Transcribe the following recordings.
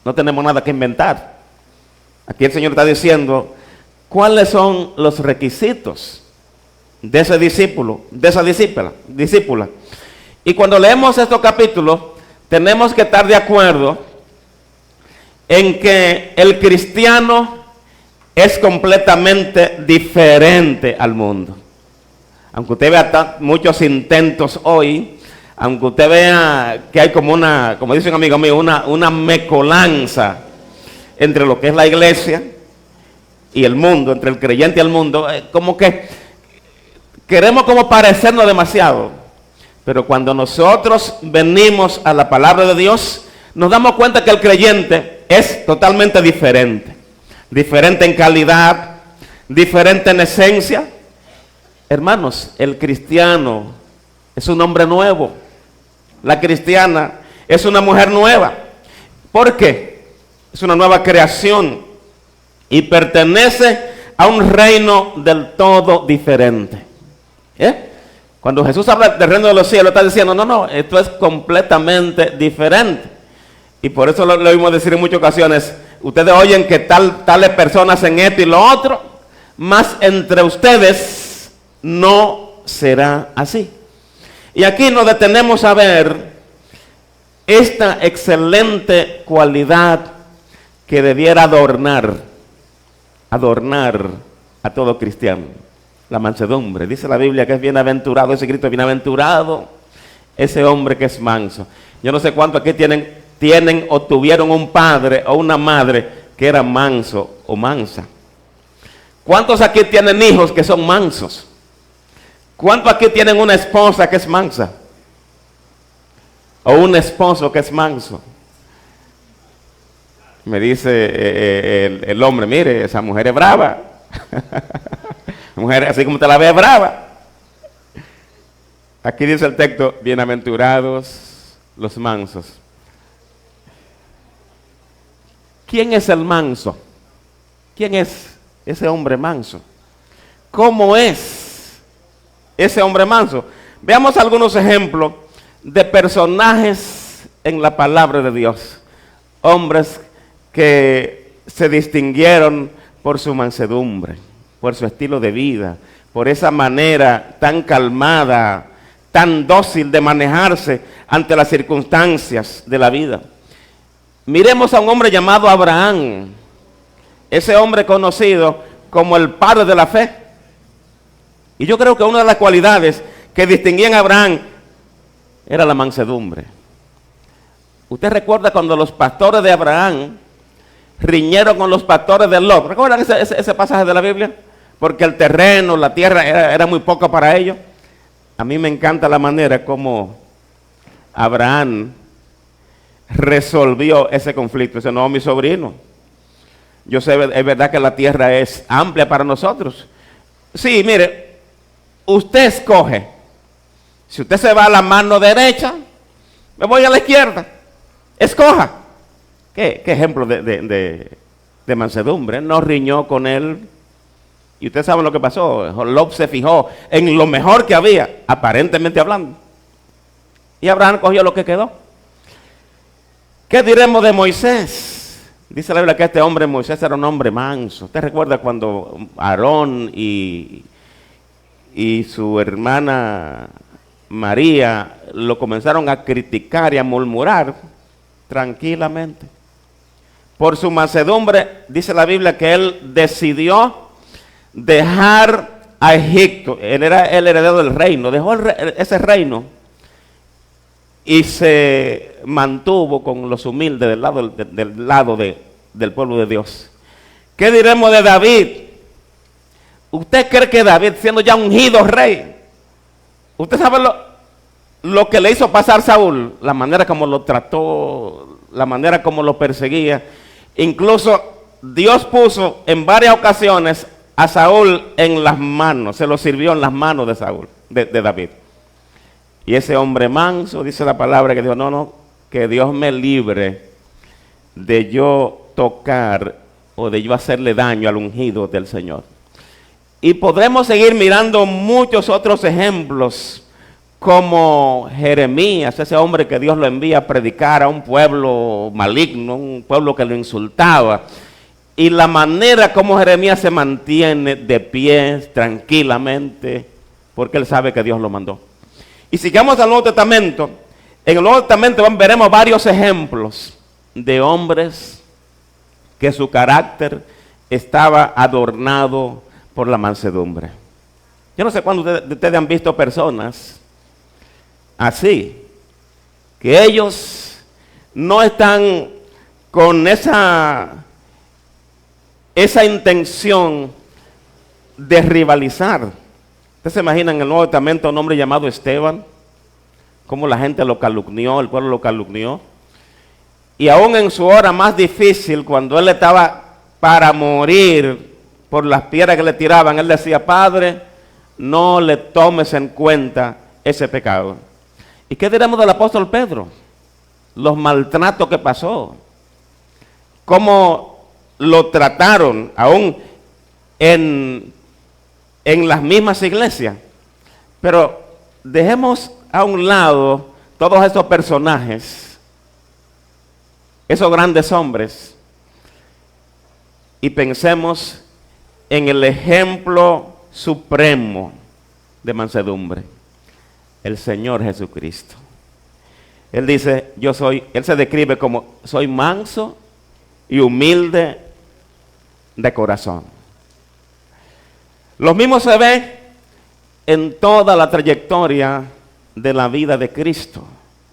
No tenemos nada que inventar. Aquí el Señor está diciendo cuáles son los requisitos de ese discípulo, de esa discípula. Y cuando leemos estos capítulos, tenemos que estar de acuerdo en que el cristiano es completamente diferente al mundo. Aunque usted vea muchos intentos hoy, aunque usted vea que hay como dice un amigo mío, una mecolanza entre lo que es la iglesia y el mundo, entre el creyente y el mundo, como que queremos como parecernos demasiado. Pero cuando nosotros venimos a la palabra de Dios, nos damos cuenta que el creyente es totalmente diferente. Diferente en calidad, diferente en esencia. Hermanos, el cristiano es un hombre nuevo. La cristiana es una mujer nueva. ¿Por qué? Es una nueva creación y pertenece a un reino del todo diferente. Cuando Jesús habla del reino de los cielos, está diciendo, no, esto es completamente diferente. Y por eso lo oímos decir en muchas ocasiones, ustedes oyen que tales personas en esto y lo otro, mas entre ustedes no será así. Y aquí nos detenemos a ver esta excelente cualidad que debiera adornar a todo cristiano. La mansedumbre. Dice la Biblia que es bienaventurado, ese grito, bienaventurado ese hombre que es manso. Yo no sé cuántos aquí tienen o tuvieron un padre o una madre que era manso o mansa. ¿Cuántos aquí tienen hijos que son mansos? ¿Cuántos aquí tienen una esposa que es mansa? O un esposo que es manso. Me dice el hombre, mire, esa mujer es brava. Mujer, así como te la ves, brava. Aquí dice el texto, bienaventurados los mansos. ¿Quién es el manso? ¿Quién es ese hombre manso? ¿Cómo es ese hombre manso? Veamos algunos ejemplos de personajes en la palabra de Dios. Hombres que se distinguieron por su mansedumbre, por su estilo de vida, por esa manera tan calmada, tan dócil de manejarse ante las circunstancias de la vida. Miremos a un hombre llamado Abraham, ese hombre conocido como el padre de la fe. Y yo creo que una de las cualidades que distinguían a Abraham era la mansedumbre. ¿Usted recuerda cuando los pastores de Abraham riñeron con los pastores de Lot? ¿Recuerdan ese pasaje de la Biblia? Porque el terreno, la tierra era muy poco para ellos. A mí me encanta la manera como Abraham resolvió ese conflicto. Dice, no, mi sobrino, yo sé, es verdad que la tierra es amplia para nosotros. Sí, mire, usted escoge. Si usted se va a la mano derecha, me voy a la izquierda. Escoja. ¿Qué ejemplo de mansedumbre? No riñó con él. Y usted sabe lo que pasó. Lot se fijó en lo mejor que había, aparentemente hablando. Y Abraham cogió lo que quedó. ¿Qué diremos de Moisés? Dice la Biblia que este hombre, Moisés, era un hombre manso. ¿Usted recuerda cuando Aarón y su hermana María lo comenzaron a criticar y a murmurar? Tranquilamente. Por su mansedumbre, dice la Biblia que él decidió dejar a Egipto. Él era el heredero del reino. Dejó ese reino y se mantuvo con los humildes del lado del pueblo de Dios. ¿Qué diremos de David? ¿Usted cree que David, siendo ya ungido rey, usted sabe lo que le hizo pasar Saúl? La manera como lo trató, la manera como lo perseguía. Incluso Dios puso en varias ocasiones a Saúl en las manos, se lo sirvió en las manos de Saúl, de David. Y ese hombre manso, dice la palabra, que dijo, no, que Dios me libre de yo tocar o de yo hacerle daño al ungido del Señor. Y podremos seguir mirando muchos otros ejemplos como Jeremías, ese hombre que Dios lo envía a predicar a un pueblo maligno, un pueblo que lo insultaba. Y la manera como Jeremías se mantiene de pie tranquilamente, porque él sabe que Dios lo mandó. Y sigamos al Nuevo Testamento. En el Nuevo Testamento veremos varios ejemplos de hombres que su carácter estaba adornado por la mansedumbre. Yo no sé cuándo ustedes han visto personas así, que ellos no están con esa intención de rivalizar. Ustedes se imaginan en el Nuevo Testamento un hombre llamado Esteban, cómo la gente lo calumnió, el pueblo lo calumnió. Y aún en su hora más difícil, cuando él estaba para morir por las piedras que le tiraban, él decía: Padre, no le tomes en cuenta ese pecado. ¿Y qué diremos del apóstol Pedro? Los maltratos que pasó, cómo lo trataron aún en las mismas iglesias. Pero dejemos a un lado todos esos personajes, esos grandes hombres, y pensemos en el ejemplo supremo de mansedumbre, el Señor Jesucristo. Él dice, él se describe como: soy manso y humilde de corazón. Lo mismo se ve en toda la trayectoria de la vida de Cristo.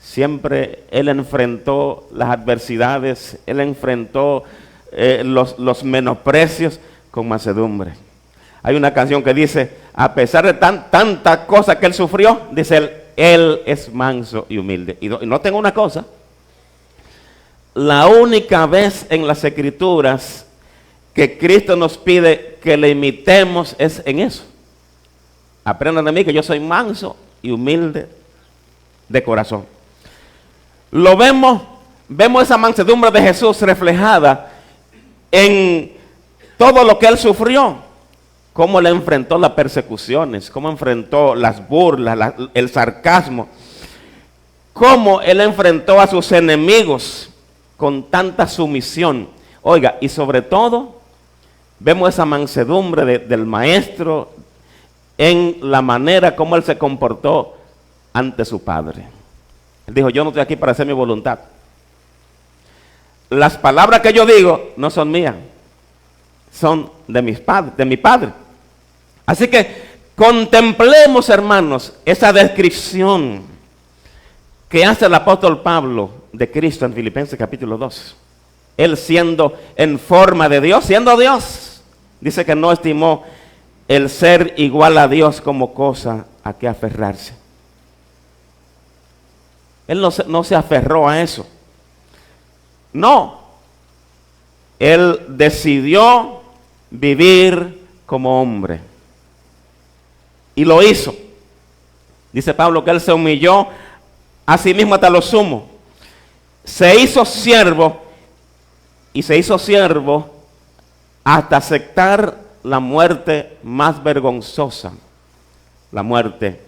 Siempre Él enfrentó las adversidades, Él enfrentó los menosprecios con mansedumbre. Hay una canción que dice: a pesar de tantas cosas que Él sufrió, dice Él es manso y humilde. Y noten una cosa: la única vez en las Escrituras que Cristo nos pide que le imitemos es en eso. Aprendan de mí que yo soy manso y humilde de corazón. Lo vemos esa mansedumbre de Jesús reflejada en todo lo que Él sufrió. Cómo Él enfrentó las persecuciones, cómo enfrentó las burlas, el sarcasmo. Cómo Él enfrentó a sus enemigos con tanta sumisión. Oiga, y sobre todo, vemos esa mansedumbre del Maestro en la manera como Él se comportó ante su Padre. Él dijo: yo no estoy aquí para hacer mi voluntad. Las palabras que yo digo no son mías, son de mi Padre. Así que contemplemos, hermanos, esa descripción que hace el apóstol Pablo de Cristo en Filipenses capítulo 2. Él siendo en forma de Dios, siendo Dios, dice que no estimó el ser igual a Dios como cosa a que aferrarse. Él no se aferró a eso. No. Él decidió vivir como hombre. Y lo hizo. Dice Pablo que Él se humilló a sí mismo hasta lo sumo. Se hizo siervo. Y se hizo siervo hasta aceptar la muerte más vergonzosa, la muerte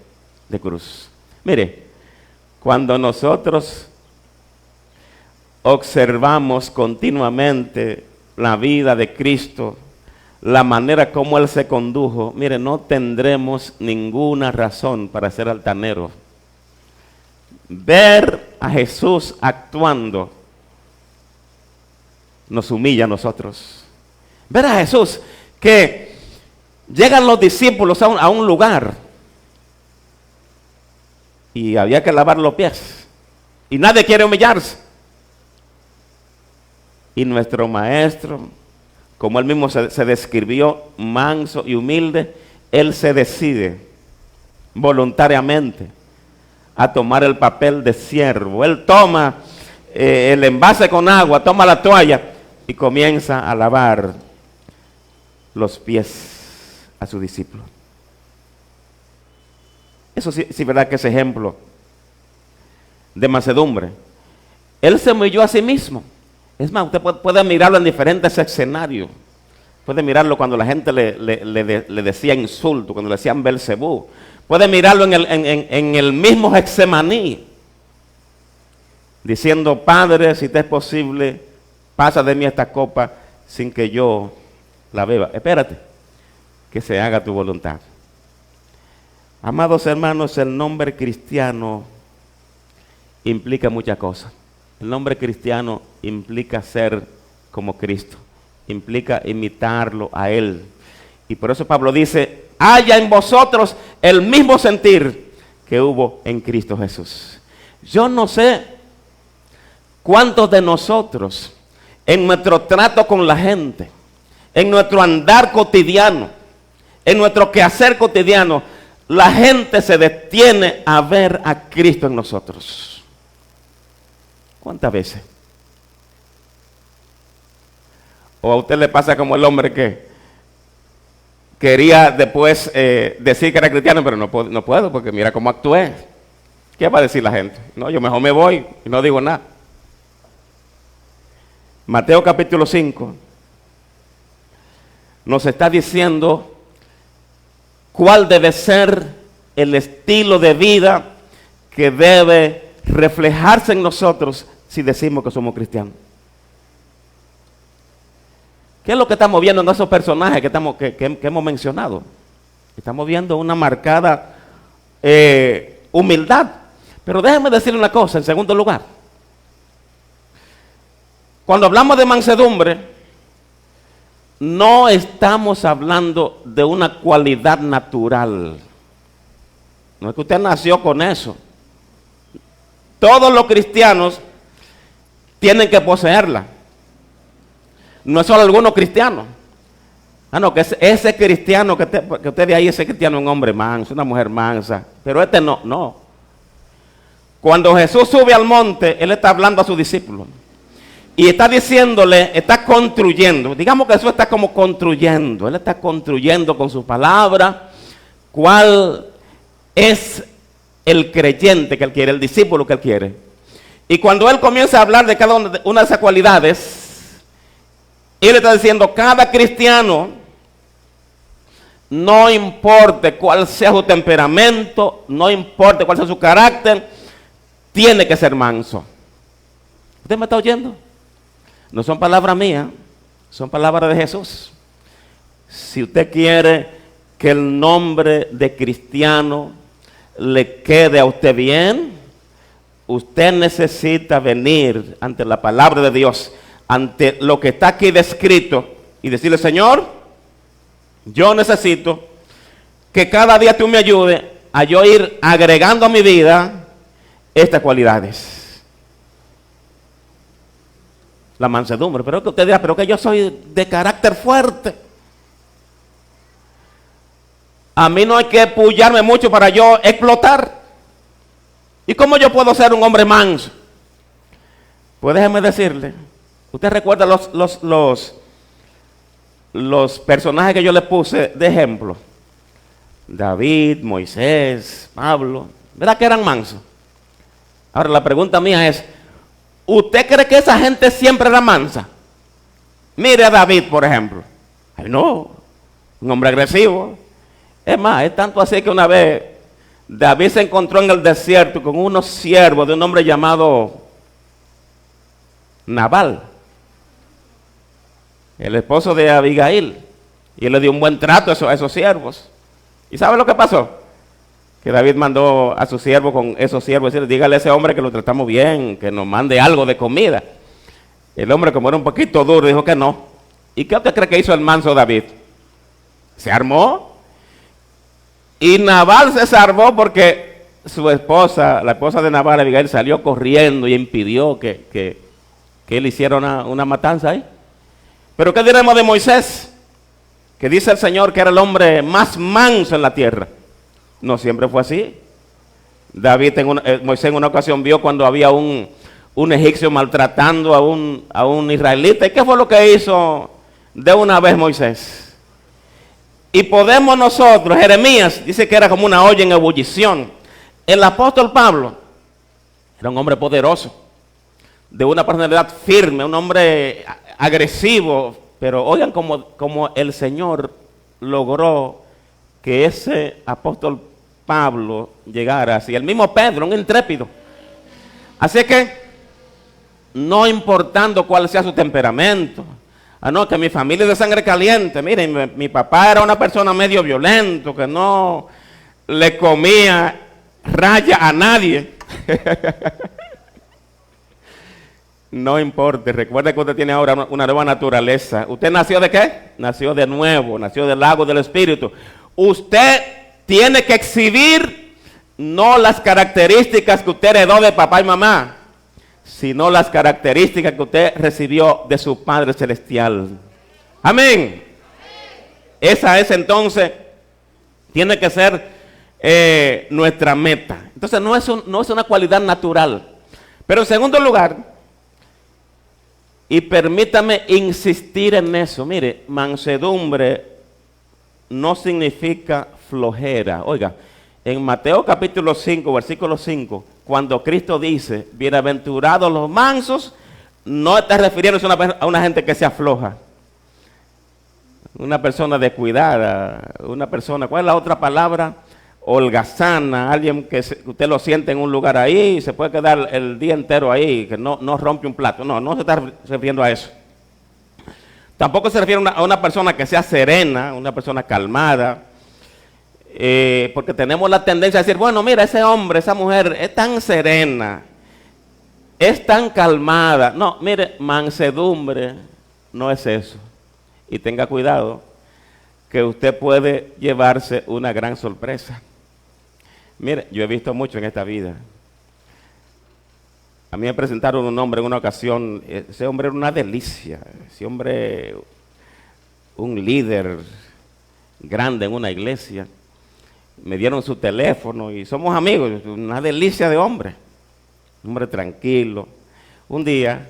de cruz. Mire, cuando nosotros observamos continuamente la vida de Cristo, la manera como Él se condujo, mire, no tendremos ninguna razón para ser altaneros. Ver a Jesús actuando nos humilla a nosotros. Ver a Jesús que llegan los discípulos a un lugar y había que lavar los pies y nadie quiere humillarse. Y nuestro Maestro, como Él mismo se describió manso y humilde, Él se decide voluntariamente a tomar el papel de siervo. Él toma el envase con agua, toma la toalla y comienza a lavar los pies a su discípulo. Eso sí, verdad que es ejemplo de mansedumbre. Él se humilló a sí mismo. Es más, usted puede mirarlo en diferentes escenarios. Puede mirarlo cuando la gente le decía insulto, cuando le decían Belcebú. Puede mirarlo en el mismo Getsemaní, diciendo, Padre, si te es posible, pasa de mí esta copa sin que yo la beba. Espérate, que se haga tu voluntad. Amados hermanos, el nombre cristiano implica muchas cosas. El nombre cristiano implica ser como Cristo, implica imitarlo a Él. Y por eso Pablo dice, haya en vosotros el mismo sentir que hubo en Cristo Jesús. Yo no sé cuántos de nosotros, en nuestro trato con la gente, en nuestro andar cotidiano, en nuestro quehacer cotidiano, la gente se detiene a ver a Cristo en nosotros. ¿Cuántas veces? O a usted le pasa como el hombre que quería después decir que era cristiano, pero no puedo porque mira cómo actué. ¿Qué va a decir la gente? No, yo mejor me voy y no digo nada. Mateo capítulo 5 nos está diciendo cuál debe ser el estilo de vida que debe reflejarse en nosotros si decimos que somos cristianos. ¿Qué es lo que estamos viendo en esos personajes que hemos mencionado? Estamos viendo una marcada humildad. Pero déjenme decirle una cosa en segundo lugar. Cuando hablamos de mansedumbre, no estamos hablando de una cualidad natural. No es que usted nació con eso. Todos los cristianos tienen que poseerla. No es solo algunos cristianos. Ah, no, que ese cristiano que usted ve ahí, ese cristiano es un hombre manso, una mujer mansa. Pero este no. Cuando Jesús sube al monte, Él está hablando a sus discípulos. Y está diciéndole, está construyendo. Digamos que Jesús está como construyendo. Él está construyendo con su palabra cuál es el creyente que Él quiere, el discípulo que Él quiere. Y cuando Él comienza a hablar de cada una de esas cualidades, Él está diciendo, cada cristiano, no importa cuál sea su temperamento, no importa cuál sea su carácter, tiene que ser manso. ¿Usted me está oyendo? No son palabras mías, son palabras de Jesús. Si usted quiere que el nombre de cristiano le quede a usted bien, usted necesita venir ante la palabra de Dios, ante lo que está aquí descrito y decirle, Señor, yo necesito que cada día tú me ayudes a yo ir agregando a mi vida estas cualidades. La mansedumbre, pero que usted dirá, pero que yo soy de carácter fuerte. A mí no hay que pullarme mucho para yo explotar. ¿Y cómo yo puedo ser un hombre manso? Pues déjeme decirle, usted recuerda los personajes que yo le puse de ejemplo. David, Moisés, Pablo, ¿verdad que eran mansos? Ahora la pregunta mía es, ¿usted cree que esa gente siempre era mansa? Mire a David, por ejemplo. Ay, no, un hombre agresivo. Es más, es tanto así que una vez David se encontró en el desierto con unos siervos de un hombre llamado Nabal, el esposo de Abigail, y él le dio un buen trato a esos siervos. ¿Y sabe lo que pasó? Que David mandó a su siervo con esos siervos decirle, dígale a ese hombre que lo tratamos bien, que nos mande algo de comida. El hombre, como era un poquito duro, dijo que no. ¿Y qué usted cree que hizo el manso David? Se armó. Y Nabal se salvó porque su esposa, la esposa de Nabal, Abigail, salió corriendo y impidió que él hiciera una matanza ahí. Pero ¿qué diremos de Moisés? Que dice el Señor que era el hombre más manso en la tierra. No siempre fue así. Moisés en una ocasión vio cuando había un egipcio maltratando a un israelita. ¿Y qué fue lo que hizo de una vez Moisés? Y podemos nosotros, Jeremías dice que era como una olla en ebullición. El apóstol Pablo era un hombre poderoso, de una personalidad firme, un hombre agresivo. Pero oigan como el Señor logró que ese apóstol Pablo llegara así, el mismo Pedro, un intrépido. Así que, no importando cuál sea su temperamento, no, que mi familia es de sangre caliente, miren, mi papá era una persona medio violento, que no le comía raya a nadie. No importa, recuerde que usted tiene ahora una nueva naturaleza. ¿Usted nació de qué? Nació de nuevo, nació del lago del Espíritu. Usted tiene que exhibir no las características que usted heredó de papá y mamá, sino las características que usted recibió de su Padre Celestial. Amén. Esa es entonces, tiene que ser nuestra meta. Entonces no es una cualidad natural. Pero en segundo lugar, y permítame insistir en eso, mire, mansedumbre no significa flojera. Oiga, en Mateo capítulo 5, versículo 5, cuando Cristo dice, bienaventurados los mansos, no está refiriéndose a una gente que se afloja, una persona descuidada, una persona, ¿cuál es la otra palabra? Holgazana, alguien que usted lo siente en un lugar ahí y se puede quedar el día entero ahí, que no rompe un plato. No se está refiriendo a eso. Tampoco se refiere a una persona que sea serena, una persona calmada, porque tenemos la tendencia a decir, bueno, mira, ese hombre, esa mujer es tan serena, es tan calmada. No, mire, mansedumbre no es eso. Y tenga cuidado, que usted puede llevarse una gran sorpresa. Mire, yo he visto mucho en esta vida. A mí me presentaron un hombre en una ocasión, ese hombre era una delicia, ese hombre, un líder grande en una iglesia. Me dieron su teléfono y somos amigos, una delicia de hombre, un hombre tranquilo. Un día,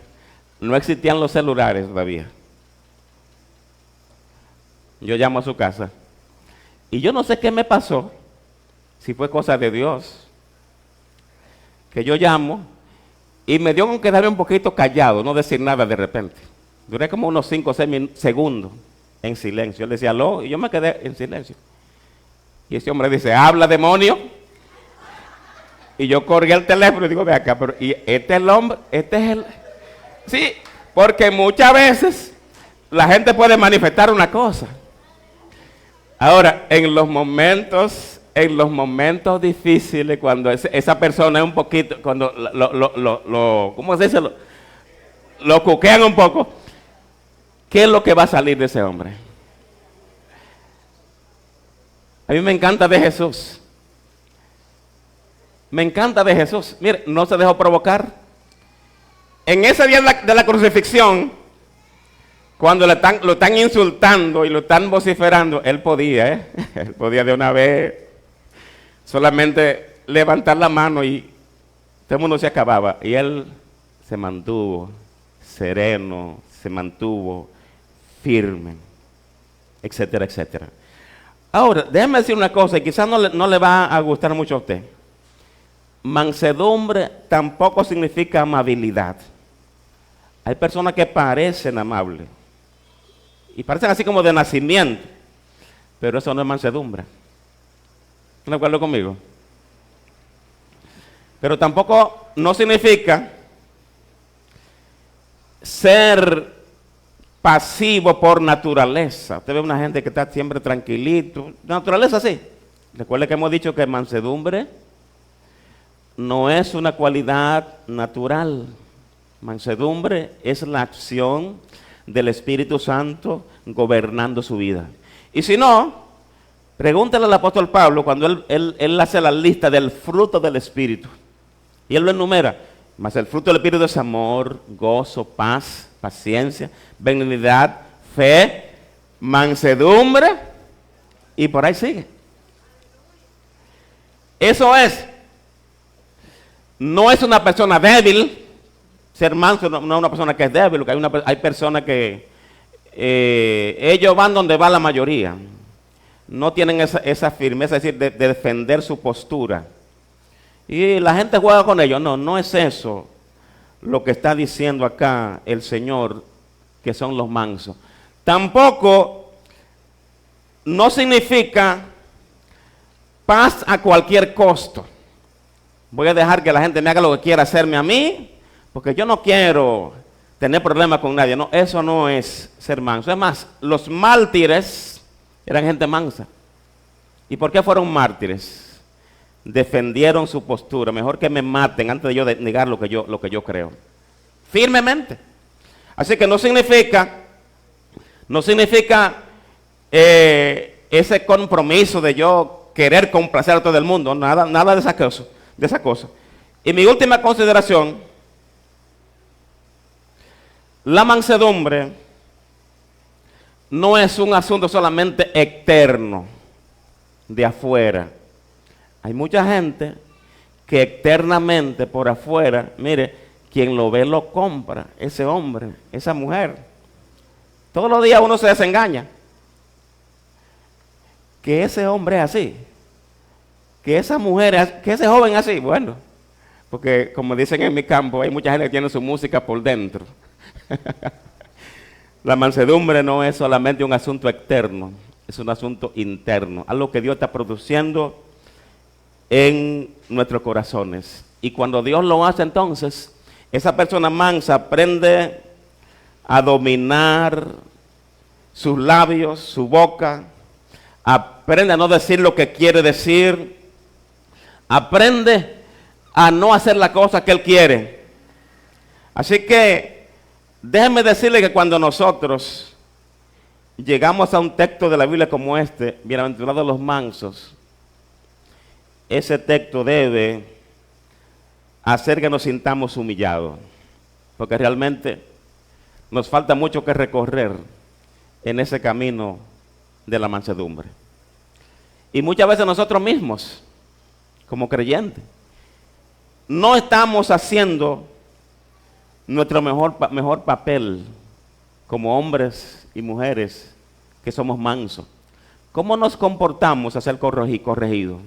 no existían los celulares todavía. Yo llamo a su casa y yo no sé qué me pasó, si fue cosa de Dios, que yo llamo y me dio con quedarme un poquito callado, no decir nada de repente. Duré como unos 5 o 6 segundos en silencio. Él decía, aló, y yo me quedé en silencio. Y ese hombre dice, habla, demonio. Y yo corrí el teléfono y digo, ve acá, pero ¿y este es el hombre? Este es el... Sí, porque muchas veces la gente puede manifestar una cosa. Ahora, en los momentos difíciles, cuando esa persona es un poquito, cuando ¿cómo se dice? Lo cuquean un poco, ¿qué es lo que va a salir de ese hombre? A mí me encanta de Jesús. Me encanta de Jesús. Mire, no se dejó provocar. En ese día de la crucifixión, cuando lo están insultando y lo están vociferando, él podía de una vez solamente levantar la mano y todo el mundo se acababa. Y él se mantuvo sereno, se mantuvo firme, etcétera, etcétera. Ahora, déjeme decir una cosa, y quizás no le va a gustar mucho a usted. Mansedumbre tampoco significa amabilidad. Hay personas que parecen amables y parecen así como de nacimiento, pero eso no es mansedumbre. ¿Están de acuerdo conmigo? Pero tampoco no significa ser pasivo por naturaleza. Usted ve una gente que está siempre tranquilito, de naturaleza sí. Recuerde que hemos dicho que mansedumbre no es una cualidad natural. Mansedumbre es la acción del Espíritu Santo gobernando su vida. Y si no, pregúntale al apóstol Pablo cuando él hace la lista del fruto del Espíritu. Y él lo enumera. Mas el fruto del Espíritu es amor, gozo, paz, paciencia, benignidad, fe, mansedumbre, y por ahí sigue. Eso es. No es una persona débil. Ser manso no es una persona que es débil, porque hay personas que ellos van donde va la mayoría. No tienen esa firmeza, es decir, de defender su postura. Y la gente juega con ellos. No es eso lo que está diciendo acá el Señor, que son los mansos. Tampoco no significa Paz a cualquier costo. Voy a dejar que la gente me haga lo que quiera hacerme a mí, porque yo no quiero tener problemas con nadie. No, eso no es ser manso. Es más, los mártires eran gente mansa. ¿Y por qué fueron mártires? Defendieron su postura. Mejor que me maten antes de yo negar lo que yo creo. Firmemente. Así que no significa ese compromiso de yo querer complacer a todo el mundo. Nada de esa cosa. Y mi última consideración, la mansedumbre no es un asunto solamente externo, de afuera. Hay mucha gente que externamente por afuera, mire, quien lo ve lo compra, ese hombre, esa mujer. Todos los días uno se desengaña. Que ese hombre es así, que esa mujer, que ese joven es así. Bueno, porque como dicen en mi campo, hay mucha gente que tiene su música por dentro. La mansedumbre no es solamente un asunto externo, es un asunto interno, algo que Dios está produciendo en nuestros corazones. Y cuando Dios lo hace, entonces, esa persona mansa aprende a dominar sus labios, su boca, aprende a no decir lo que quiere decir, aprende a no hacer la cosa que él quiere. Así que déjenme decirle que cuando nosotros llegamos a un texto de la Biblia como este, bienaventurados los mansos, ese texto debe hacer que nos sintamos humillados, porque realmente nos falta mucho que recorrer en ese camino de la mansedumbre. Y muchas veces nosotros mismos, como creyentes, no estamos haciendo nuestro mejor papel como hombres y mujeres que somos mansos. ¿Cómo nos comportamos a ser corregidos?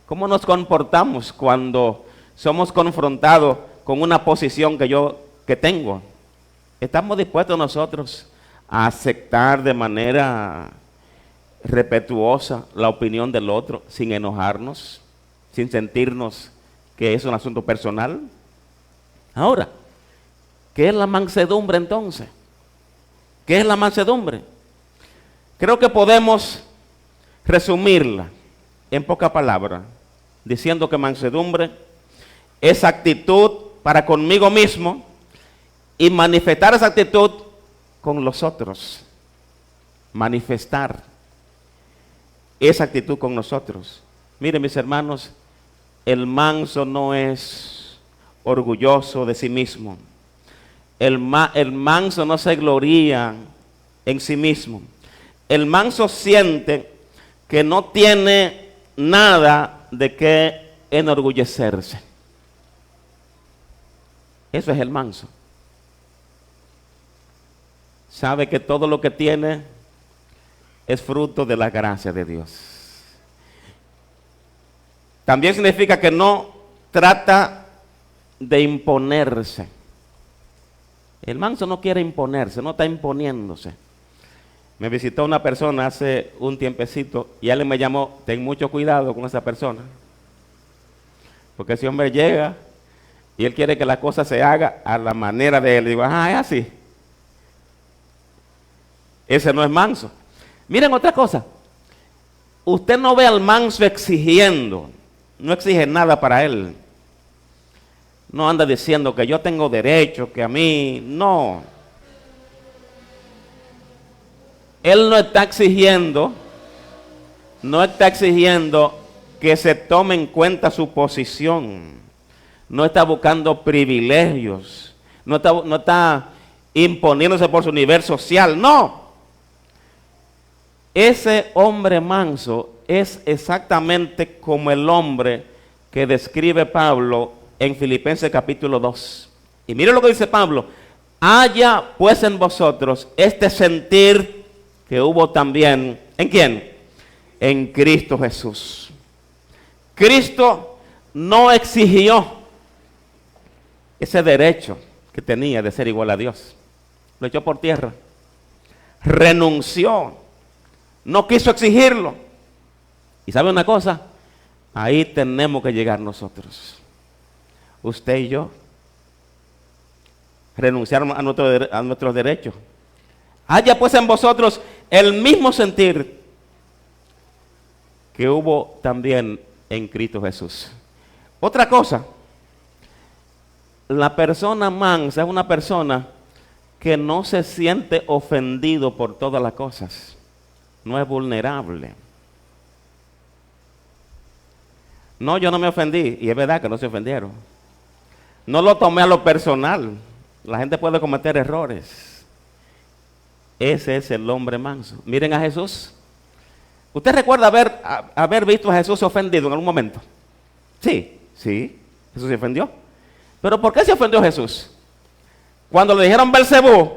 ¿Cómo nos comportamos cuando somos confrontados con una posición que tengo? ¿Estamos dispuestos nosotros a aceptar de manera respetuosa la opinión del otro, sin enojarnos, sin sentirnos que es un asunto personal? Ahora, ¿qué es la mansedumbre entonces? ¿Qué es la mansedumbre? Creo que podemos resumirla en pocas palabras, diciendo que mansedumbre es actitud para conmigo mismo y manifestar esa actitud con los otros. Manifestar esa actitud con nosotros. Miren, mis hermanos, el manso no es orgulloso de sí mismo. El manso no se gloría en sí mismo. El manso siente que no tiene nada de qué enorgullecerse. Eso es el manso. Sabe que todo lo que tiene es fruto de la gracia de Dios. También significa que no trata de imponerse. El manso no quiere imponerse, no está imponiéndose. Me visitó una persona hace un tiempecito y él me llamó: ten mucho cuidado con esa persona, porque ese hombre llega y él quiere que la cosa se haga a la manera de él. Y digo, es así. Ese no es manso. Miren otra cosa. Usted no ve al manso exigiendo. No exige nada para él. No anda diciendo que yo tengo derecho, que a mí. No. Él no está exigiendo que se tome en cuenta su posición. No está buscando privilegios. No está imponiéndose por su nivel social. No. Ese hombre manso es exactamente como el hombre que describe Pablo en Filipenses capítulo 2. Y mire lo que dice Pablo: haya pues en vosotros este sentir que hubo también, ¿en quién? En Cristo Jesús. Cristo no exigió ese derecho que tenía de ser igual a Dios. Lo echó por tierra. Renunció. No quiso exigirlo. Y ¿sabe una cosa? Ahí tenemos que llegar nosotros. Usted y yo. Renunciar a nuestros derechos. Haya pues en vosotros el mismo sentir que hubo también en Cristo Jesús. Otra cosa, la persona mansa es una persona que no se siente ofendido por todas las cosas. No es vulnerable. No, yo no me ofendí, y es verdad que no se ofendieron. No lo tomé a lo personal. La gente puede cometer errores. Ese es el hombre manso. Miren a Jesús. ¿Usted recuerda haber visto a Jesús ofendido en algún momento? Sí, Jesús se ofendió. ¿Pero por qué se ofendió Jesús? Cuando le dijeron Belcebú,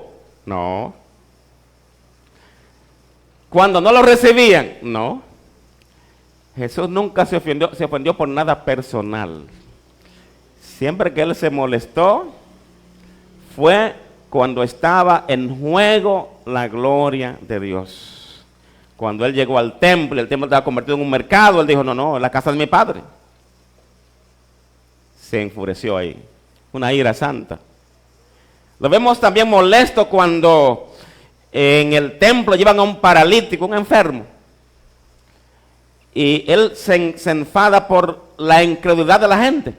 no. Cuando no lo recibían, no. Jesús nunca se ofendió por nada personal. Siempre que él se molestó, fue cuando estaba en juego la gloria de Dios. Cuando él llegó al templo, el templo estaba convertido en un mercado, él dijo, no, la casa de mi padre. Se enfureció ahí. Una ira santa. Lo vemos también molesto cuando en el templo llevan a un paralítico, un enfermo. Y él se enfada por la incredulidad de la gente.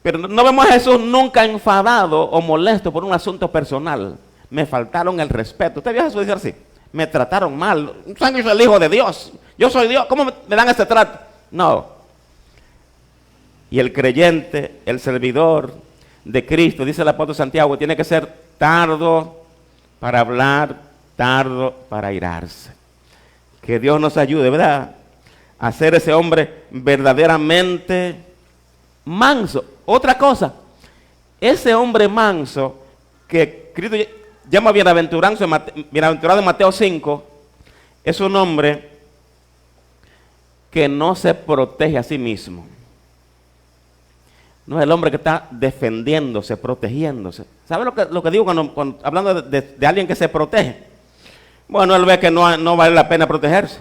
Pero no vemos a Jesús nunca enfadado o molesto por un asunto personal. Me faltaron el respeto. ¿Usted vio a Jesús decir así? Me trataron mal. Yo soy el Hijo de Dios. Yo soy Dios. ¿Cómo me dan este trato? No. Y el creyente, el servidor de Cristo, dice el apóstol Santiago, tiene que ser tardo para hablar, tardo para airarse. Que Dios nos ayude, ¿verdad? A ser ese hombre verdaderamente manso. Otra cosa, ese hombre manso que Cristo llama bienaventurado en Mateo 5, es un hombre que no se protege a sí mismo. No es el hombre que está defendiéndose, protegiéndose. ¿Sabe lo que digo cuando hablando de alguien que se protege? Bueno, él ve que no vale la pena protegerse.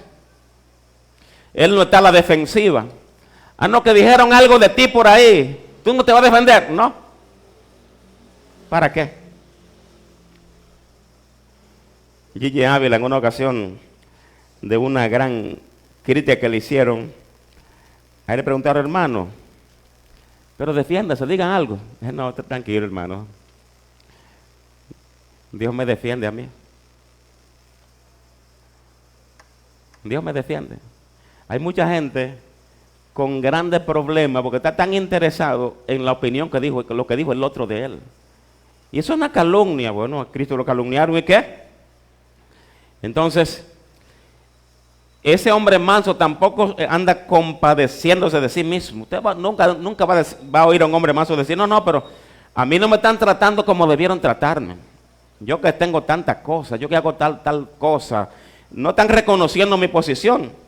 Él no está a la defensiva. No, que dijeron algo de ti por ahí. ¿Tú no te vas a defender? No. ¿Para qué? Gigi Ávila en una ocasión de una gran crítica que le hicieron, a él le preguntaron, hermano, pero defiéndase, digan algo. No, tranquilo, hermano. Dios me defiende a mí. Dios me defiende. Hay mucha gente con grandes problemas porque está tan interesado en la opinión que dijo, lo que dijo el otro de él. Y eso es una calumnia. Bueno, a Cristo lo calumniaron, ¿y qué? Entonces, ese hombre manso tampoco anda compadeciéndose de sí mismo. Usted nunca va a oír a un hombre manso decir, no, pero a mí no me están tratando como debieron tratarme. Yo que tengo tantas cosas, yo que hago tal cosa, no están reconociendo mi posición.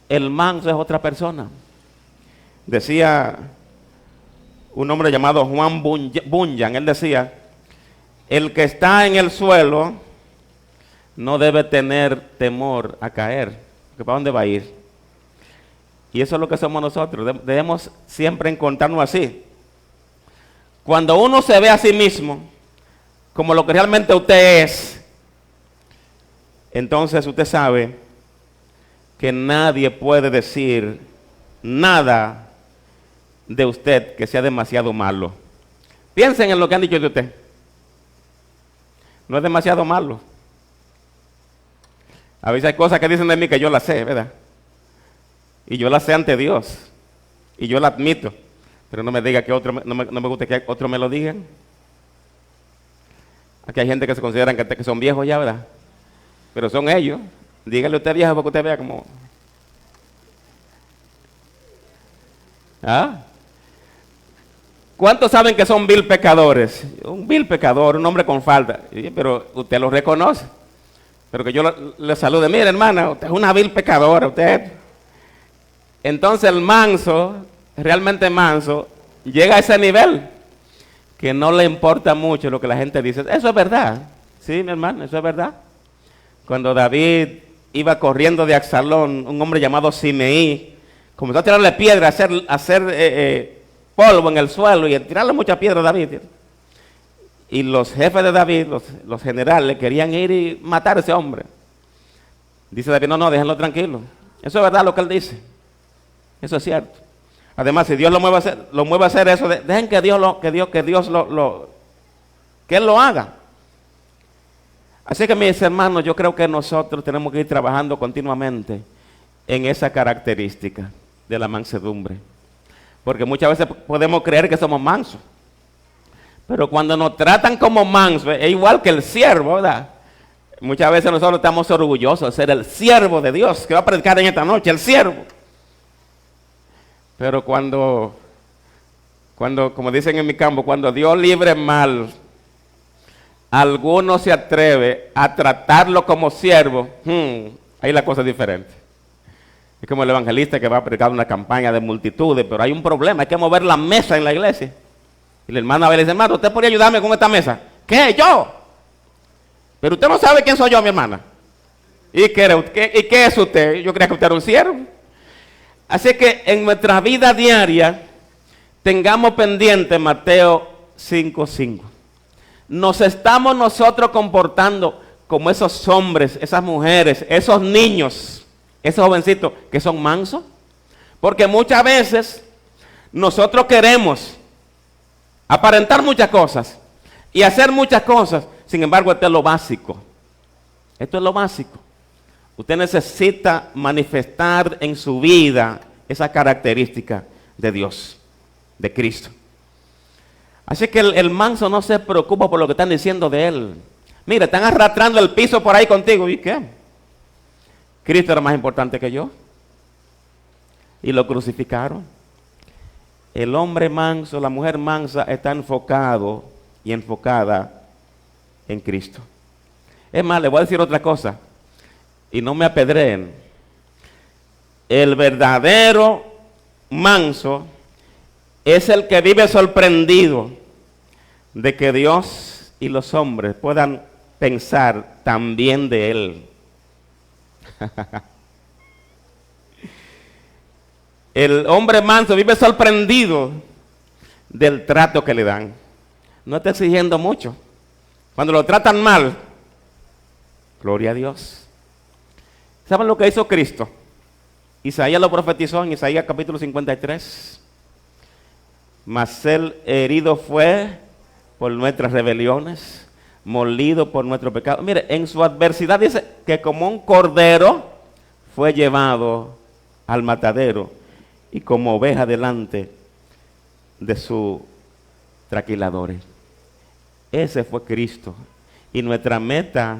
El manso es otra persona. Decía un hombre llamado Juan Bunyan, él decía, el que está en el suelo no debe tener temor a caer, porque ¿para dónde va a ir? Y eso es lo que somos nosotros, debemos siempre encontrarnos así. Cuando uno se ve a sí mismo como lo que realmente usted es, entonces usted sabe que nadie puede decir nada de usted que sea demasiado malo. Piensen en lo que han dicho de usted. No es demasiado malo. A veces hay cosas que dicen de mí que yo las sé, ¿verdad? Y yo las sé ante Dios. Y yo las admito. Pero no me diga que otro, no me gusta que otros me lo digan. Aquí hay gente que se consideran que son viejos ya, ¿verdad? Pero son ellos. Dígale usted viejo para que usted vea como... ¿Cuántos saben que son vil pecadores? Un vil pecador, un hombre con falta. Pero usted lo reconoce. Pero que yo le salude, mire hermana, usted es una vil pecadora, usted. Entonces el manso, realmente manso, llega a ese nivel que no le importa mucho lo que la gente dice. Eso es verdad. Sí, mi hermano, eso es verdad. Cuando David iba corriendo de Absalón, un hombre llamado Simeí, comenzó a tirarle piedra, a hacer polvo en el suelo y a tirarle mucha piedra a David. Y los jefes de David, los generales, querían ir y matar a ese hombre. Dice David, no, déjenlo tranquilo. Eso es verdad lo que él dice. Eso es cierto. Además, si Dios lo mueve a hacer eso, dejen que Él lo haga. Así que mis hermanos, yo creo que nosotros tenemos que ir trabajando continuamente en esa característica de la mansedumbre. Porque muchas veces podemos creer que somos mansos. Pero cuando nos tratan como mansos, es igual que el siervo, ¿verdad? Muchas veces nosotros estamos orgullosos de ser el siervo de Dios, que va a predicar en esta noche, el siervo. Pero cuando, como dicen en mi campo, cuando Dios libre mal, alguno se atreve a tratarlo como siervo, ahí la cosa es diferente. Es como el evangelista que va a predicar una campaña de multitudes, pero hay un problema, hay que mover la mesa en la iglesia. Y la hermana Abel dice, hermano, ¿usted podría ayudarme con esta mesa? ¿Qué? ¿Yo? Pero usted no sabe quién soy yo, mi hermana. ¿Y qué es usted? Yo creía que usted era un siervo. Así que en nuestra vida diaria, tengamos pendiente Mateo 5:5. Nos estamos nosotros comportando como esos hombres, esas mujeres, esos niños, esos jovencitos que son mansos. Porque muchas veces nosotros queremos aparentar muchas cosas y hacer muchas cosas. Sin embargo, esto es lo básico. Esto es lo básico. Usted necesita manifestar en su vida esa característica de Dios, de Cristo. Así que el manso no se preocupa por lo que están diciendo de él. Mira, están arrastrando el piso por ahí contigo. ¿Y qué? Cristo era más importante que yo. Y lo crucificaron. El hombre manso, la mujer mansa está enfocado y enfocada en Cristo. Es más, le voy a decir otra cosa. Y no me apedreen. El verdadero manso es el que vive sorprendido de que Dios y los hombres puedan pensar también de él. El hombre manso vive sorprendido del trato que le dan. No está exigiendo mucho. Cuando lo tratan mal, gloria a Dios. ¿Saben lo que hizo Cristo? Isaías lo profetizó en Isaías capítulo 53. Mas él herido fue por nuestras rebeliones, molido por nuestro pecado. Mire, en su adversidad dice que como un cordero fue llevado al matadero y como oveja delante de sus traquiladores. Ese fue Cristo. Y nuestra meta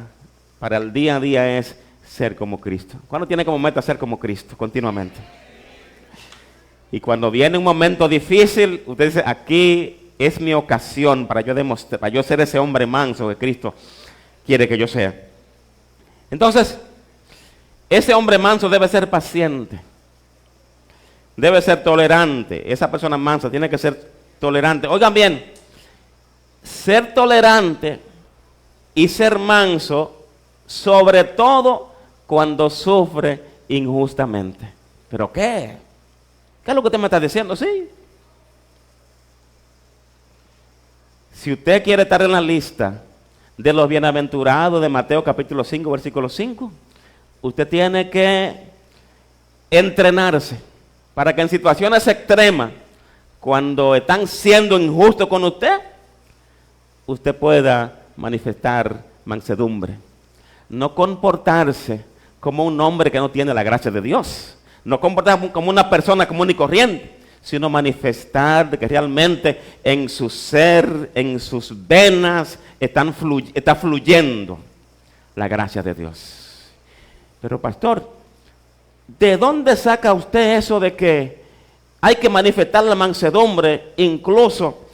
para el día a día es ser como Cristo. ¿Cuándo tiene como meta ser como Cristo? Continuamente. Y cuando viene un momento difícil, usted dice, aquí es mi ocasión para yo demostrar, para yo ser ese hombre manso que Cristo quiere que yo sea. Entonces, ese hombre manso debe ser paciente. Debe ser tolerante. Esa persona mansa tiene que ser tolerante. Oigan bien, ser tolerante y ser manso, sobre todo cuando sufre injustamente. ¿Pero qué? ¿Qué es lo que usted me está diciendo? Sí. Si usted quiere estar en la lista de los bienaventurados de Mateo capítulo 5, versículo 5, usted tiene que entrenarse para que en situaciones extremas, cuando están siendo injustos con usted pueda manifestar mansedumbre. No comportarse como un hombre que no tiene la gracia de Dios. No comportarse como una persona común y corriente, sino manifestar de que realmente en su ser, en sus venas, está fluyendo la gracia de Dios. Pero pastor, ¿de dónde saca usted eso de que hay que manifestar la mansedumbre incluso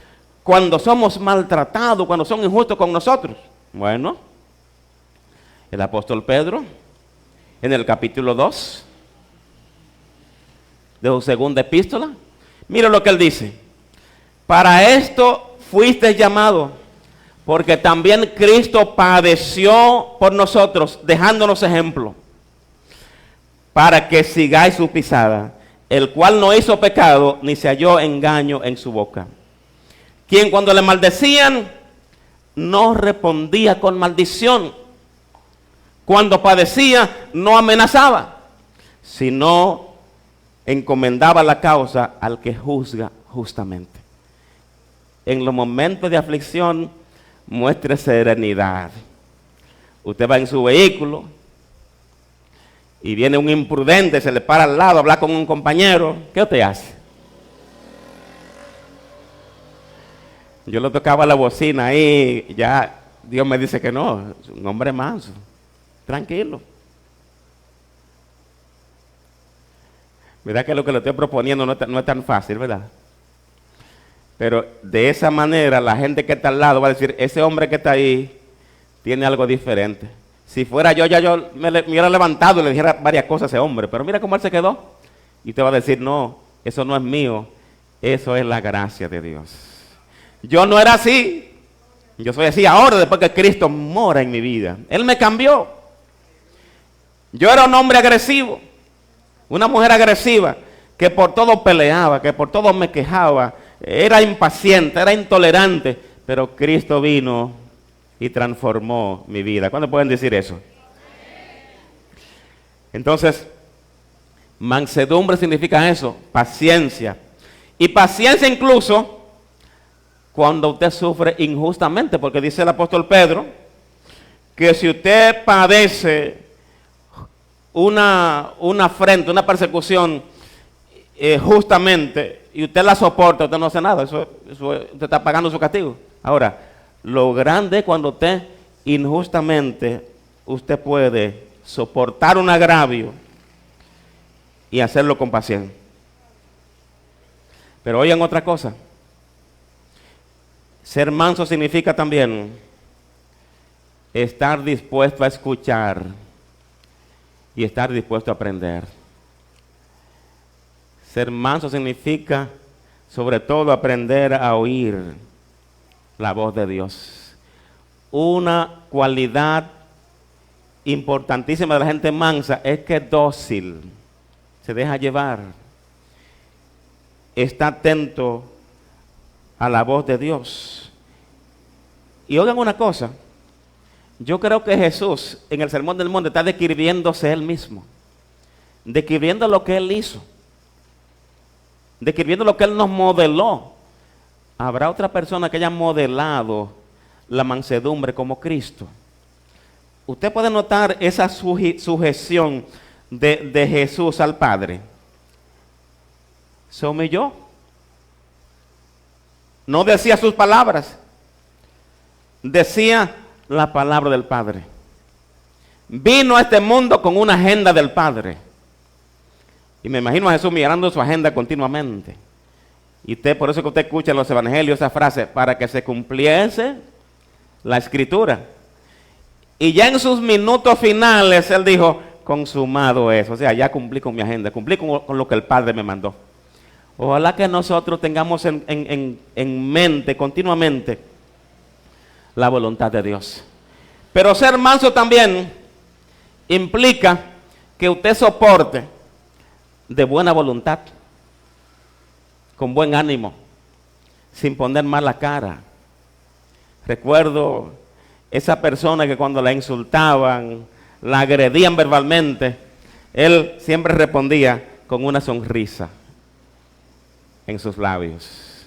cuando somos maltratados, cuando son injustos con nosotros? Bueno, el apóstol Pedro, en el capítulo 2 de su segunda epístola, mire lo que él dice: para esto fuiste llamado, porque también Cristo padeció por nosotros, dejándonos ejemplo. para que sigáis su pisada, el cual no hizo pecado, ni se halló engaño en su boca. Quien cuando le maldecían, no respondía con maldición. Cuando padecía, no amenazaba, sino encomendaba la causa al que juzga justamente. En los momentos de aflicción, muestre serenidad. Usted va en su vehículo y viene un imprudente, se le para al lado a hablar con un compañero. ¿Qué usted hace? Yo le tocaba la bocina ahí, ya Dios me dice que no, es un hombre manso, tranquilo. ¿Verdad que lo que le estoy proponiendo no es tan fácil, verdad? Pero de esa manera la gente que está al lado va a decir, ese hombre que está ahí tiene algo diferente. Si fuera yo, ya yo me hubiera levantado y le dijera varias cosas a ese hombre, pero mira cómo él se quedó. Y usted va a decir, no, eso no es mío, eso es la gracia de Dios. Yo no era así, yo soy así ahora después que Cristo mora en mi vida. Él me cambió. Yo era un hombre agresivo, una mujer agresiva, que por todo peleaba, que por todo me quejaba, era impaciente, era intolerante, pero Cristo vino y transformó mi vida. ¿Cuándo pueden decir eso? Entonces, mansedumbre significa eso, paciencia. Y paciencia incluso cuando usted sufre injustamente, porque dice el apóstol Pedro, que si usted padece una afrenta, una persecución justamente, y usted la soporta, usted no hace nada, eso usted está pagando su castigo. Ahora, lo grande es cuando usted injustamente, usted puede soportar un agravio y hacerlo con paciencia. Pero oigan otra cosa. Ser manso significa también estar dispuesto a escuchar y estar dispuesto a aprender. Ser manso significa, sobre todo, aprender a oír la voz de Dios. Una cualidad importantísima de la gente mansa es que es dócil, se deja llevar, está atento a la voz de Dios. Y oigan una cosa, yo creo que Jesús en el Sermón del Monte está describiéndose él mismo, describiendo lo que él hizo, describiendo lo que él nos modeló. Habrá otra persona que haya modelado la mansedumbre como Cristo. Usted puede notar esa sujeción de Jesús al Padre. Se humilló. No decía sus palabras, decía la palabra del Padre. Vino a este mundo con una agenda del Padre. Y me imagino a Jesús mirando su agenda continuamente. Y por eso que usted escucha en los evangelios esa frase, para que se cumpliese la escritura. Y ya en sus minutos finales él dijo, consumado es. O sea, ya cumplí con mi agenda, cumplí con lo que el Padre me mandó. Ojalá que nosotros tengamos en mente continuamente la voluntad de Dios. Pero ser manso también implica que usted soporte de buena voluntad, con buen ánimo, sin poner mala cara. Recuerdo esa persona que cuando la insultaban, la agredían verbalmente, él siempre respondía con una sonrisa en sus labios.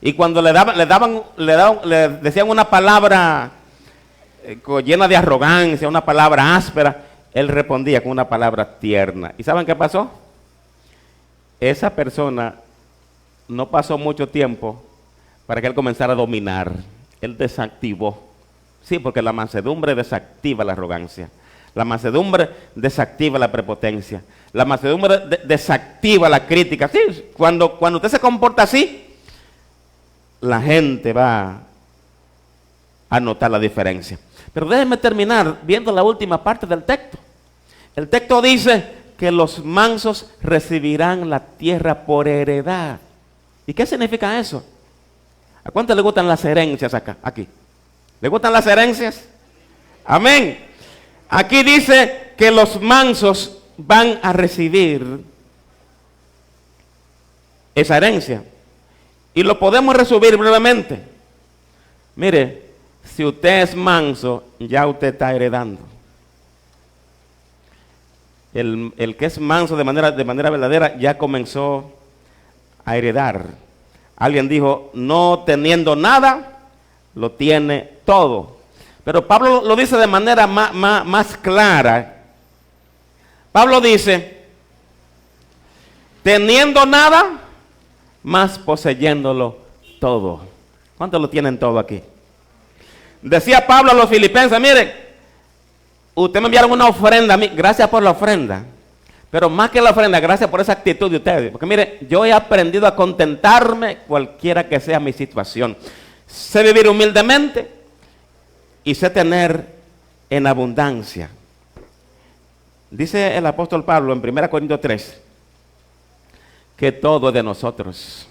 Y cuando le decían una palabra llena de arrogancia, una palabra áspera, él respondía con una palabra tierna. ¿Y saben qué pasó? Esa persona no pasó mucho tiempo para que él comenzara a dominar. Él desactivó. Sí, porque la mansedumbre desactiva la arrogancia. La mansedumbre desactiva la prepotencia. La mansedumbre desactiva la crítica. Sí, cuando usted se comporta así, la gente va a notar la diferencia. Pero déjenme terminar viendo la última parte del texto. El texto dice que los mansos recibirán la tierra por heredad. ¿Y qué significa eso? ¿A cuánto le gustan las herencias aquí? ¿Le gustan las herencias? Amén. Aquí dice que los mansos van a recibir esa herencia. Y lo podemos resumir brevemente. Mire, si usted es manso, ya usted está heredando. El que es manso de manera verdadera ya comenzó a heredar. Alguien dijo, no teniendo nada, lo tiene todo. Pero Pablo lo dice de manera más clara. Pablo dice, teniendo nada, más poseyéndolo todo. ¿Cuántos lo tienen todo aquí? Decía Pablo a los filipenses, miren, ustedes me enviaron una ofrenda a mí, gracias por la ofrenda. Pero más que la ofrenda, gracias por esa actitud de ustedes. Porque mire, yo he aprendido a contentarme cualquiera que sea mi situación. Sé vivir humildemente y sé tener en abundancia. Dice el apóstol Pablo en 1 Corintios 3, que todo es de nosotros.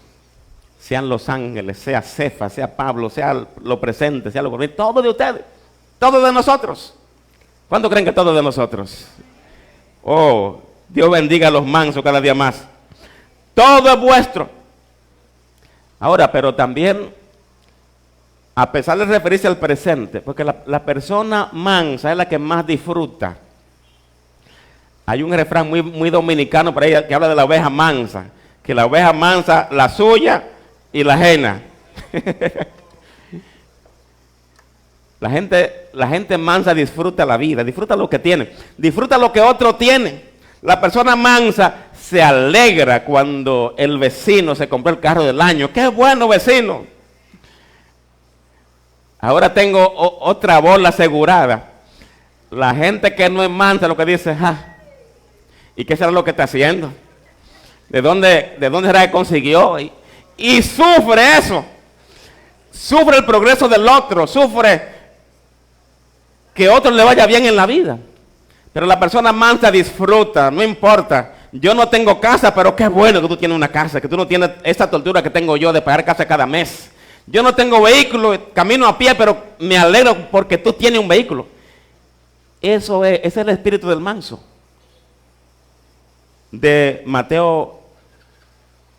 Sean los ángeles, sea Cefas, sea Pablo, sea lo presente, sea lo corriente, todo de ustedes, todo de nosotros. ¿Cuánto creen que todo es de nosotros? Oh, Dios bendiga a los mansos cada día más. Todo es vuestro. Ahora, pero también, a pesar de referirse al presente, porque la persona mansa es la que más disfruta. Hay un refrán muy dominicano por ahí que habla de la oveja mansa, que la oveja mansa, la suya y la ajena. La gente mansa disfruta la vida, disfruta lo que tiene, disfruta lo que otro tiene. La persona mansa se alegra cuando el vecino se compró el carro del año. ¡Qué bueno, vecino! Ahora tengo otra bola asegurada. La gente que no es mansa lo que dice, ¿y qué será lo que está haciendo? ¿De dónde será que consiguió? Y sufre eso. Sufre el progreso del otro. Sufre que otro le vaya bien en la vida. Pero la persona mansa disfruta, no importa. Yo no tengo casa, pero qué bueno que tú tienes una casa, que tú no tienes esa tortura que tengo yo de pagar casa cada mes. Yo no tengo vehículo, camino a pie, pero me alegro porque tú tienes un vehículo. Ese es el espíritu del manso. De Mateo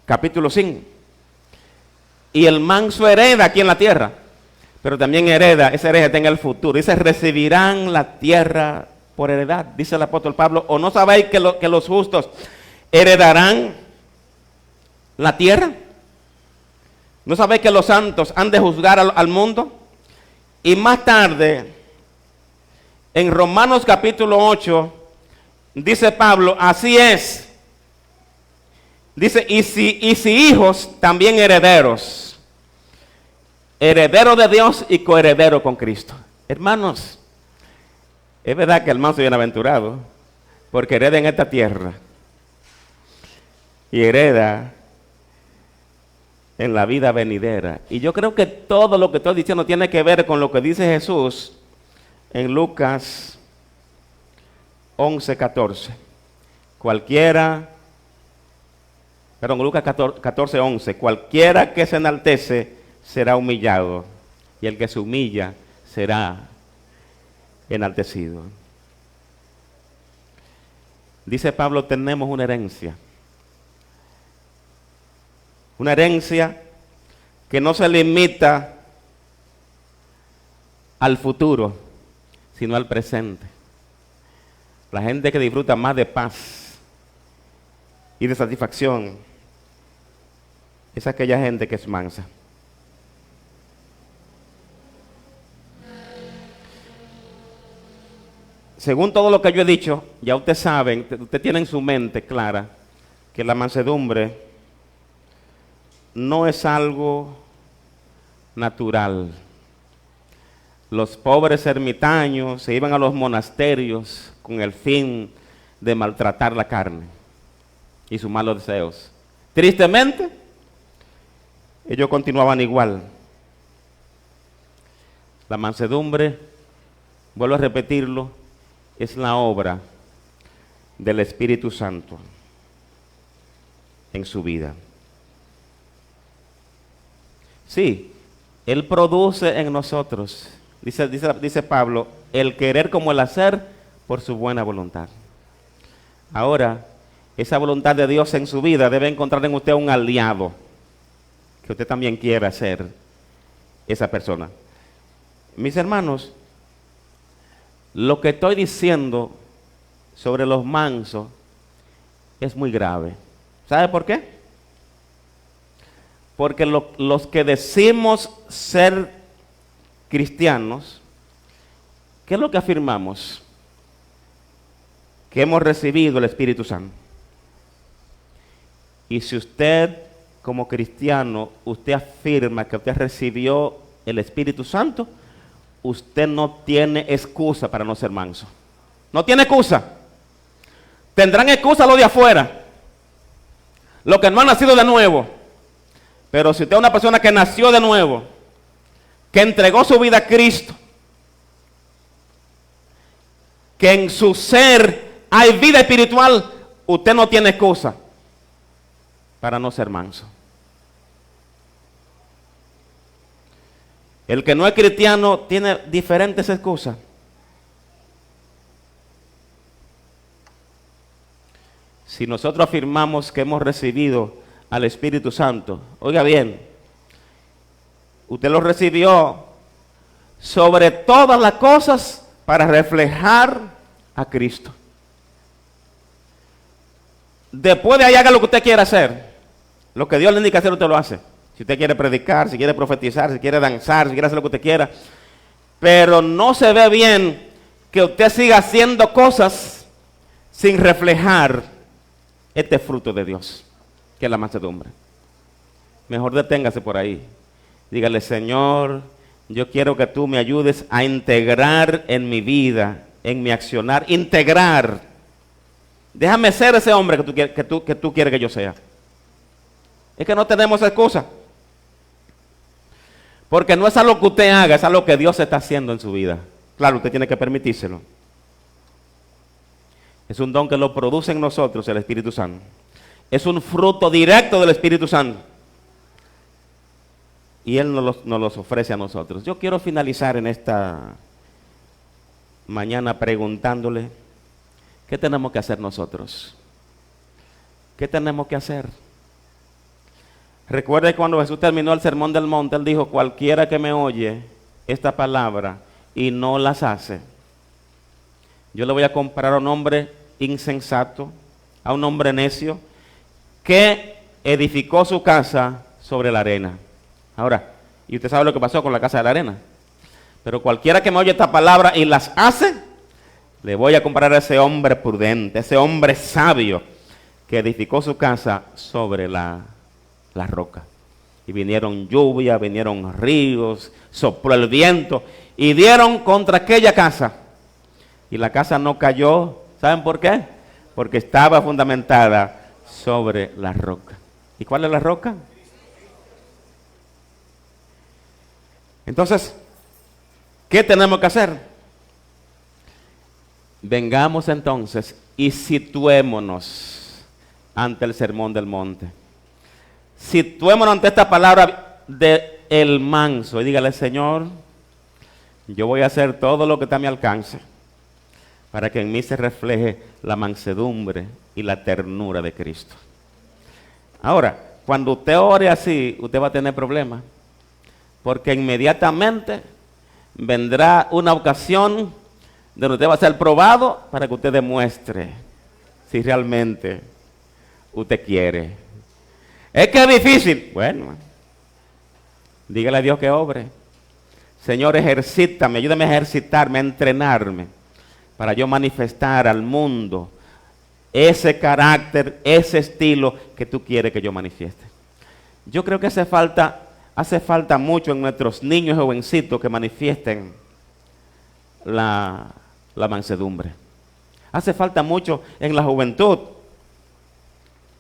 capítulo 5. Y el manso hereda aquí en la tierra, pero también esa herencia en el futuro. Dice, recibirán la tierra por heredad, dice el apóstol Pablo. ¿O no sabéis que los justos heredarán la tierra? ¿No sabéis que los santos han de juzgar al mundo? Y más tarde, en Romanos capítulo 8, dice Pablo, así es. Dice, y si hijos, también herederos. Heredero de Dios y coheredero con Cristo. Hermanos, es verdad que el manso es bienaventurado, porque hereda en esta tierra y hereda en la vida venidera. Y yo creo que todo lo que estoy diciendo tiene que ver con lo que dice Jesús en Lucas 11:14. Lucas 14:11. Cualquiera que se enaltece será humillado, y el que se humilla será enaltecido. Dice Pablo, tenemos una herencia. Una herencia que no se limita al futuro, sino al presente. La gente que disfruta más de paz y de satisfacción es aquella gente que es mansa. Según todo lo que yo he dicho, ya ustedes saben, usted tiene en su mente clara que la mansedumbre no es algo natural. Los pobres ermitaños se iban a los monasterios con el fin de maltratar la carne y sus malos deseos. Tristemente, ellos continuaban igual. La mansedumbre, vuelvo a repetirlo, es la obra del Espíritu Santo en su vida. Sí, Él produce en nosotros, dice Pablo, el querer como el hacer por su buena voluntad. Ahora, esa voluntad de Dios en su vida debe encontrar en usted un aliado, que usted también quiera ser esa persona. Mis hermanos, lo que estoy diciendo sobre los mansos es muy grave. ¿Sabe por qué? Porque los que decimos ser cristianos, ¿qué es lo que afirmamos? Que hemos recibido el Espíritu Santo. Y si usted, como cristiano, usted afirma que usted recibió el Espíritu Santo, usted no tiene excusa para no ser manso. No tiene excusa. Tendrán excusa los de afuera, los que no han nacido de nuevo. Pero si usted es una persona que nació de nuevo, que entregó su vida a Cristo, que en su ser hay vida espiritual, usted no tiene excusa para no ser manso. El que no es cristiano tiene diferentes excusas. Si nosotros afirmamos que hemos recibido al Espíritu Santo, oiga bien, usted lo recibió sobre todas las cosas para reflejar a Cristo. Después de ahí haga lo que usted quiera hacer. Lo que Dios le indica hacer, usted lo hace. Si usted quiere predicar, si quiere profetizar, si quiere danzar, si quiere hacer lo que usted quiera. Pero no se ve bien que usted siga haciendo cosas sin reflejar este fruto de Dios, que es la mansedumbre. Mejor deténgase por ahí. Dígale: Señor, yo quiero que tú me ayudes a integrar en mi vida, en mi accionar, integrar. Déjame ser ese hombre que tú quieres que yo sea. Es que no tenemos excusa. Porque no es algo que usted haga, es algo que Dios está haciendo en su vida. Claro, usted tiene que permitírselo. Es un don que lo produce en nosotros el Espíritu Santo. Es un fruto directo del Espíritu Santo. Y Él nos los ofrece a nosotros. Yo quiero finalizar en esta mañana preguntándole: ¿qué tenemos que hacer nosotros? ¿Qué tenemos que hacer? Recuerde cuando Jesús terminó el sermón del monte, Él dijo: cualquiera que me oye esta palabra y no las hace, yo le voy a comparar a un hombre insensato, a un hombre necio, que edificó su casa sobre la arena. Ahora, y usted sabe lo que pasó con la casa de la arena. Pero cualquiera que me oye esta palabra y las hace, le voy a comparar a ese hombre prudente, ese hombre sabio, que edificó su casa sobre la roca. Y vinieron lluvias, vinieron ríos, sopló el viento y dieron contra aquella casa. Y la casa no cayó. ¿Saben por qué? Porque estaba fundamentada sobre la roca. ¿Y cuál es la roca? Entonces, ¿qué tenemos que hacer? Vengamos entonces y situémonos ante el sermón del monte. Situémonos ante esta palabra de el manso y dígale: Señor, yo voy a hacer todo lo que está a mi alcance para que en mí se refleje la mansedumbre y la ternura de Cristo. Ahora, cuando usted ore así, usted va a tener problemas, porque inmediatamente vendrá una ocasión donde usted va a ser probado para que usted demuestre si realmente usted quiere. Es que es difícil. Bueno, dígale a Dios que obre. Señor, ejercítame, ayúdame a ejercitarme, a entrenarme, para yo manifestar al mundo ese carácter, ese estilo que tú quieres que yo manifieste. Yo creo que hace falta mucho en nuestros niños y jovencitos que manifiesten la mansedumbre. Hace falta mucho en la juventud.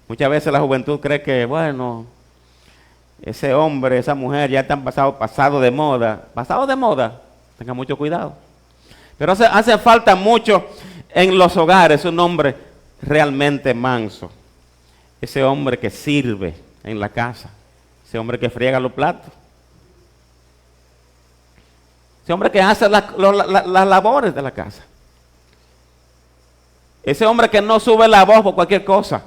Muchas veces la juventud cree que, bueno, ese hombre, esa mujer ya están pasado de moda. Pasado de moda, tenga mucho cuidado. Pero hace falta mucho en los hogares un hombre realmente manso. Ese hombre que sirve en la casa. Ese hombre que friega los platos. Ese hombre que hace las labores de la casa. Ese hombre que no sube la voz por cualquier cosa.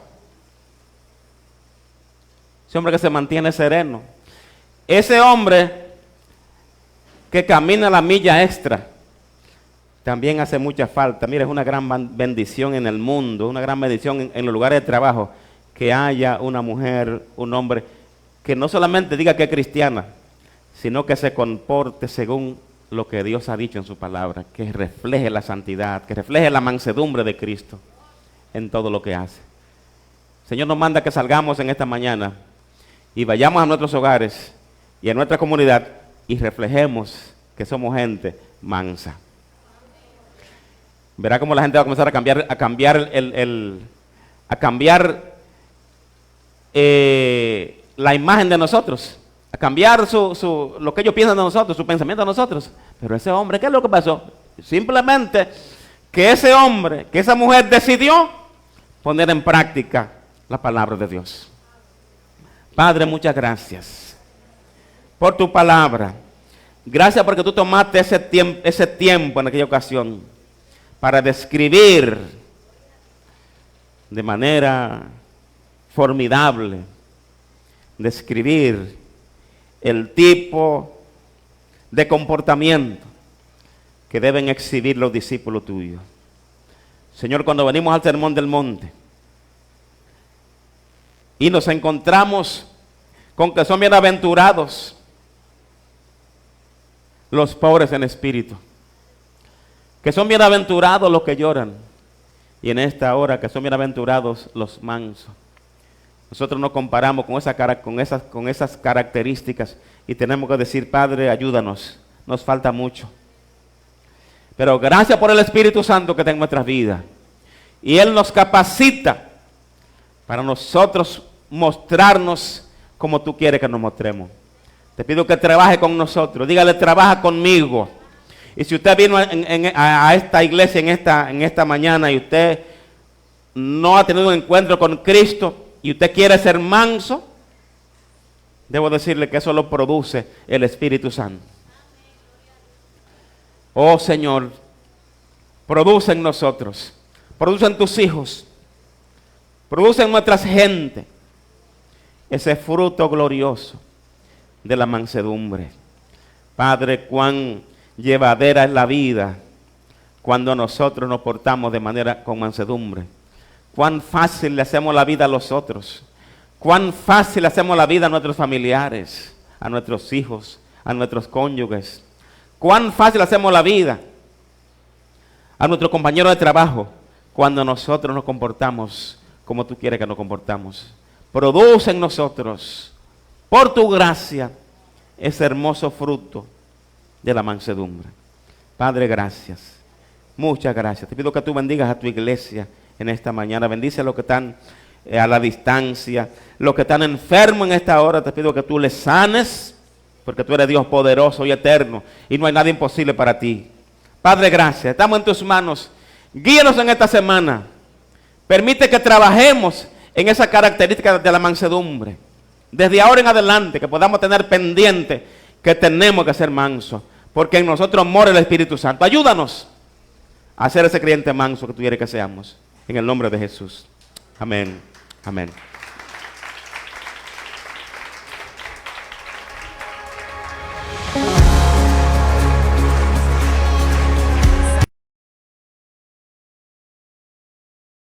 Ese hombre que se mantiene sereno. Ese hombre que camina la milla extra. También hace mucha falta. Mira, es una gran bendición en el mundo, una gran bendición en los lugares de trabajo, que haya una mujer, un hombre, que no solamente diga que es cristiana, sino que se comporte según lo que Dios ha dicho en su palabra, que refleje la santidad, que refleje la mansedumbre de Cristo en todo lo que hace. El Señor nos manda que salgamos en esta mañana y vayamos a nuestros hogares y a nuestra comunidad y reflejemos que somos gente mansa. Verá cómo la gente va a comenzar a cambiar la imagen de nosotros, a cambiar lo que ellos piensan de nosotros, su pensamiento de nosotros. Pero ese hombre, ¿qué es lo que pasó? Simplemente que ese hombre, que esa mujer decidió poner en práctica la palabra de Dios. Padre, muchas gracias por tu palabra. Gracias porque tú tomaste ese tiempo en aquella ocasión para describir de manera formidable, describir el tipo de comportamiento que deben exhibir los discípulos tuyos. Señor, cuando venimos al Sermón del Monte y nos encontramos con que son bienaventurados los pobres en espíritu, que son bienaventurados los que lloran, y en esta hora que son bienaventurados los mansos. Nosotros nos comparamos con esas características y tenemos que decir, Padre, ayúdanos, nos falta mucho. Pero gracias por el Espíritu Santo que está en nuestras vidas. Y Él nos capacita para nosotros mostrarnos como tú quieres que nos mostremos. Te pido que trabaje con nosotros. Dígale, trabaja conmigo. Y si usted vino a esta iglesia en esta mañana y usted no ha tenido un encuentro con Cristo y usted quiere ser manso, debo decirle que eso lo produce el Espíritu Santo. Oh Señor, produce en nosotros, produce en tus hijos, produce en nuestras gentes ese fruto glorioso de la mansedumbre. Padre, cuán llevadera es la vida cuando nosotros nos portamos de manera con mansedumbre. Cuán fácil le hacemos la vida a los otros. Cuán fácil le hacemos la vida a nuestros familiares, a nuestros hijos, a nuestros cónyuges. Cuán fácil hacemos la vida a nuestros compañeros de trabajo cuando nosotros nos comportamos como tú quieres que nos comportamos. Produce en nosotros, por tu gracia, ese hermoso fruto de la mansedumbre. Padre, gracias. Muchas gracias. Te pido que tú bendigas a tu iglesia en esta mañana. Bendice a los que están a la distancia, los que están enfermos en esta hora. Te pido que tú les sanes, porque tú eres Dios poderoso y eterno y no hay nada imposible para ti. Padre, gracias. Estamos en tus manos. Guíanos en esta semana. Permite que trabajemos en esa característica de la mansedumbre. Desde ahora en adelante, que podamos tener pendiente que tenemos que ser mansos, porque en nosotros mora el Espíritu Santo. Ayúdanos a ser ese creyente manso que tú quieres que seamos. En el nombre de Jesús. Amén. Amén.